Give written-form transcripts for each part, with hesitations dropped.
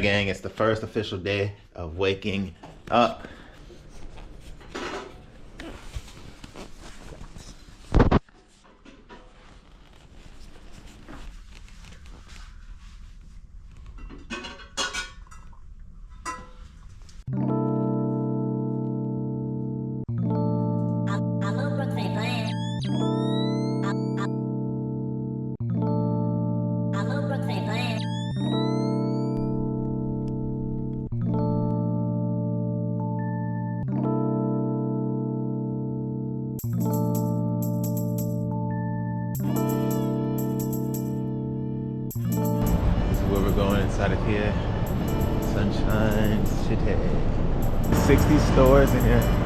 Gang, it's the first official day of waking up. HollowBrooks ain't playing. HollowBrooks ain't playing. This is where we're going inside of here. Sunshine City. 60 stores in here.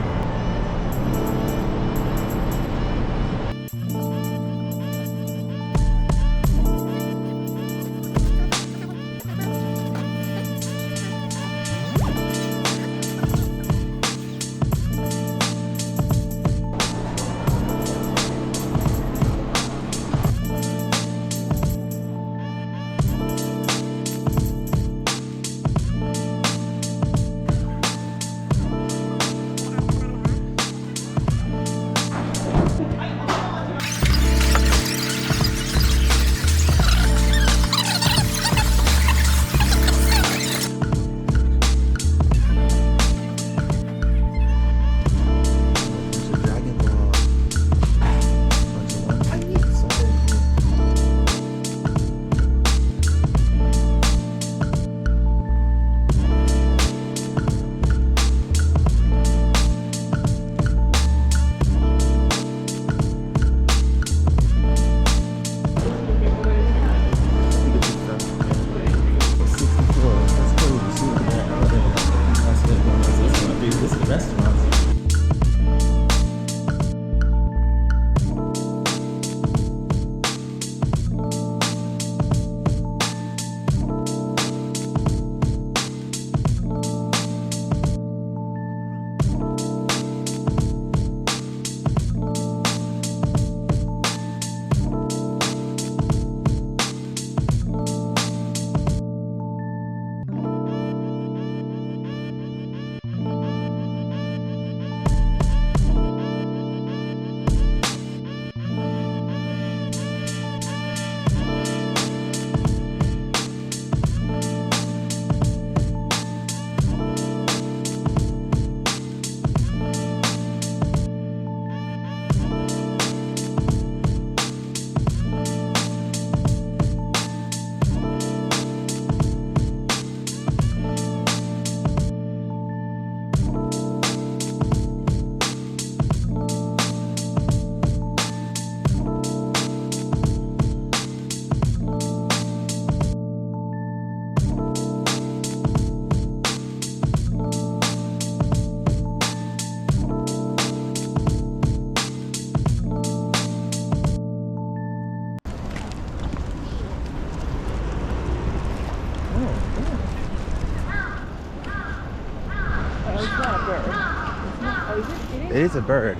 It is a bird.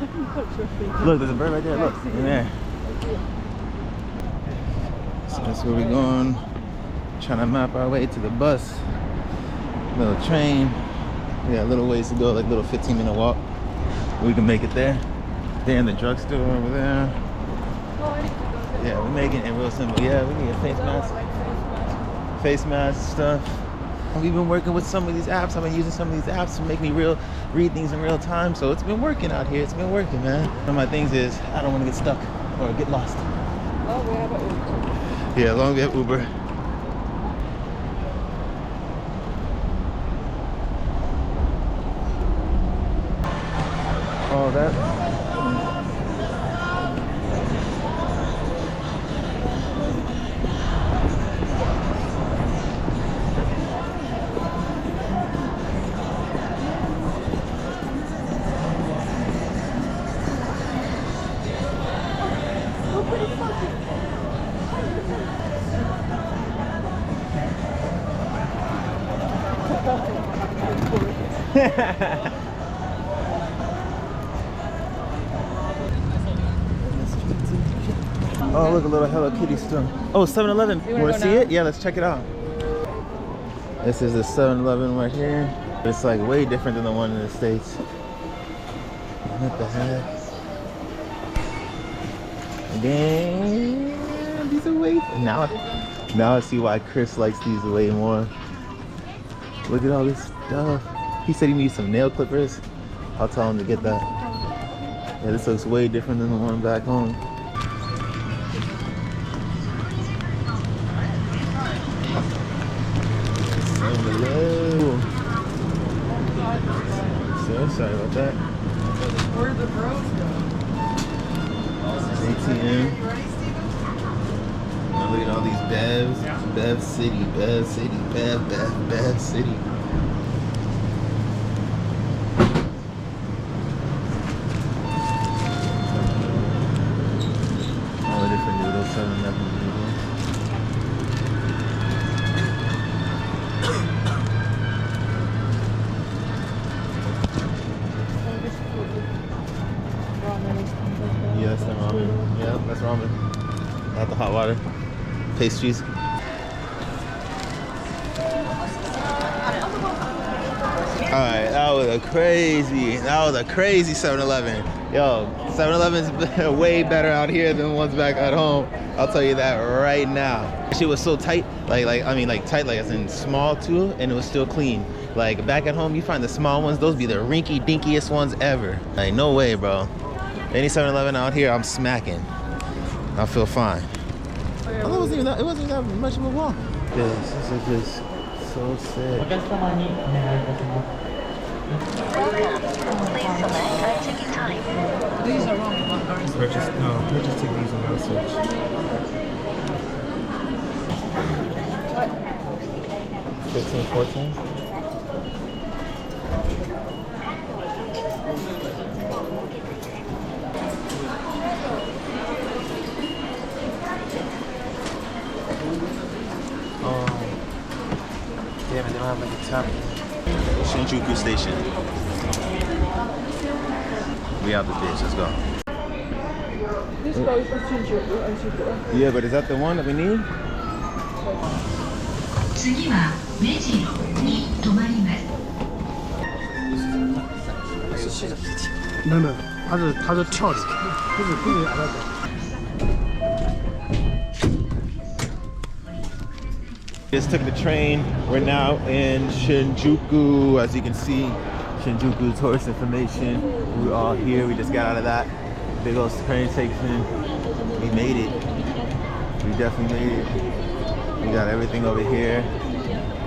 Look, there's a bird right there. Look, in there. So that's where we're going. Trying to map our way to the bus. Little train. We got a little ways to go, like a little 15-minute walk. We can make it there. They're in the drugstore over there. Yeah, we're making it real simple. Yeah, we need a face mask. Face mask stuff. We've been working with some of these apps. I've been using some of these apps to make me read things in real time. So it's been working out here. It's been working, man. One of my things is I don't want to get stuck or get lost. Well, we have Uber. Yeah, as long as we have Uber. Oh, that. Oh, look, a little Hello Kitty store. Oh, 7-Eleven. You want to see it? Yeah, let's check it out. This is the 7-Eleven right here. It's like way different than the one in the States. What the heck? Damn, these are way. Now I see why Chris likes these way more. Look at all this stuff. He said he needs some nail clippers. I'll tell him to get that. Yeah, this looks way different than the one back home. Sorry about that. Where the bros go? ATM. Now look at all these Bevs. Bev City, Bev City, Bev City. All the different noodles, 7-Eleven noodles. Yeah, that's the ramen. Yeah, that's ramen. Not the hot water. Pastries. Alright, that was a crazy 7-Eleven. Yo, 7-Eleven's way better out here than ones back at home. I'll tell you that right now. Shit was so tight, tight, like as in small too, and it was still clean. Like back at home, you find the small ones, those be the rinky dinkiest ones ever. Like no way, bro. Any 7-Eleven out here, I'm smacking. I feel fine. Oh, it wasn't even that much of a walk. This is just so sick. Please select our ticket time. These are wrong. Purchase tickets and I'll switch. What? 15, 14? Damn it, they don't have like a top. Shinjuku station. We out the bitch, let's go. This goes to Shinjuku and Shinjuku. Yeah, but is that the one that we need? 次は目白に停まります。没有，它是跳的，不是按照的。 Just took the train. We're now in Shinjuku. As you can see, Shinjuku tourist information. We're all here. We just got out of that big old train station. We made it. We definitely made it. We got everything over here.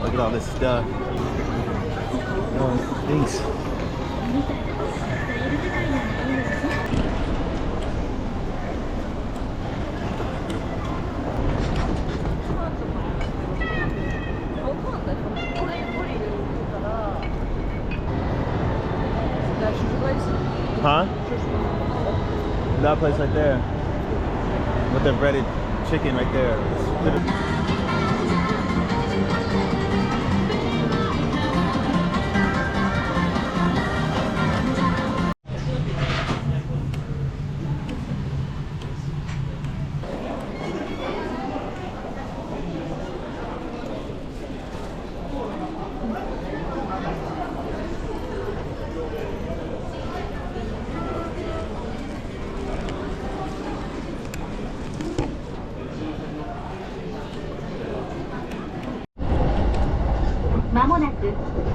Look at all this stuff. Oh, thanks. Huh? That place right there. With the breaded chicken right there.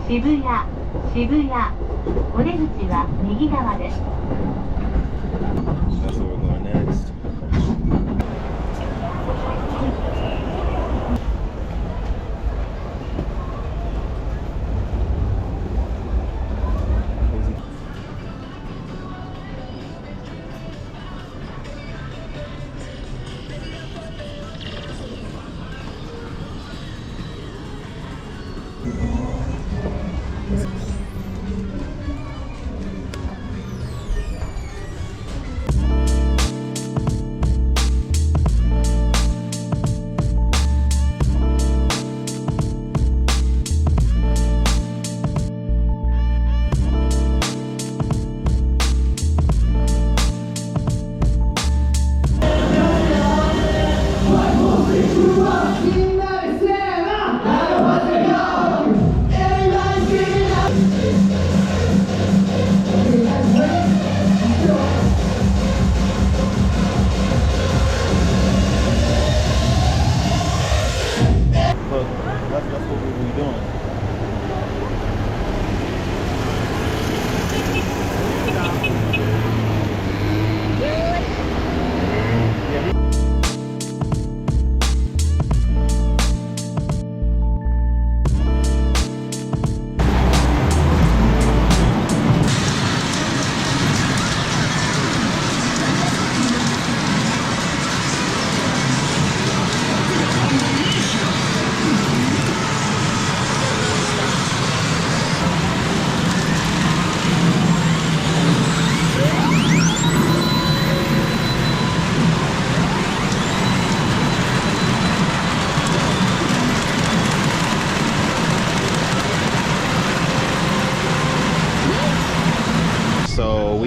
Shibuya. お出口は右側です。 That's where we're going next.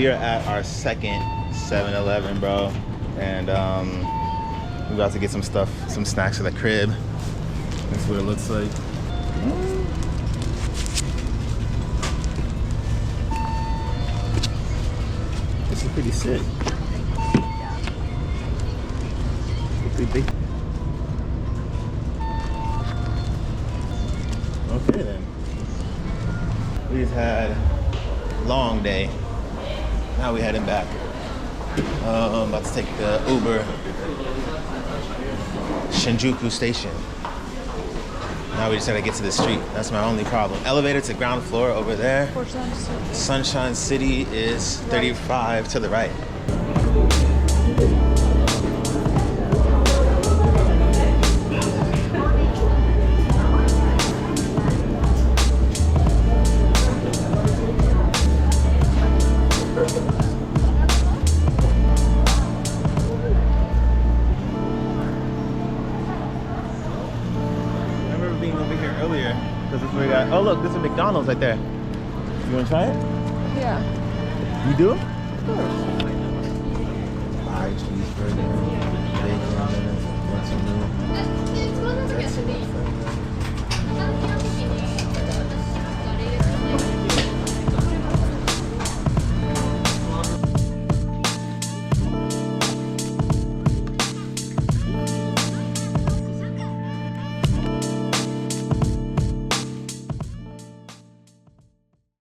we are at our second 7-Eleven, bro, and we're about to get some stuff, some snacks for the crib. That's what it looks like. This is pretty sick. Pretty big. Okay then. We just had a long day. Now we heading back. I'm about to take the Uber. Shinjuku station. Now we just gotta get to the street. That's my only problem. Elevator to ground floor over there. Sunshine City is 35 to the right. Oh look, there's a McDonald's right there. You wanna try it? Yeah. You do? Of course.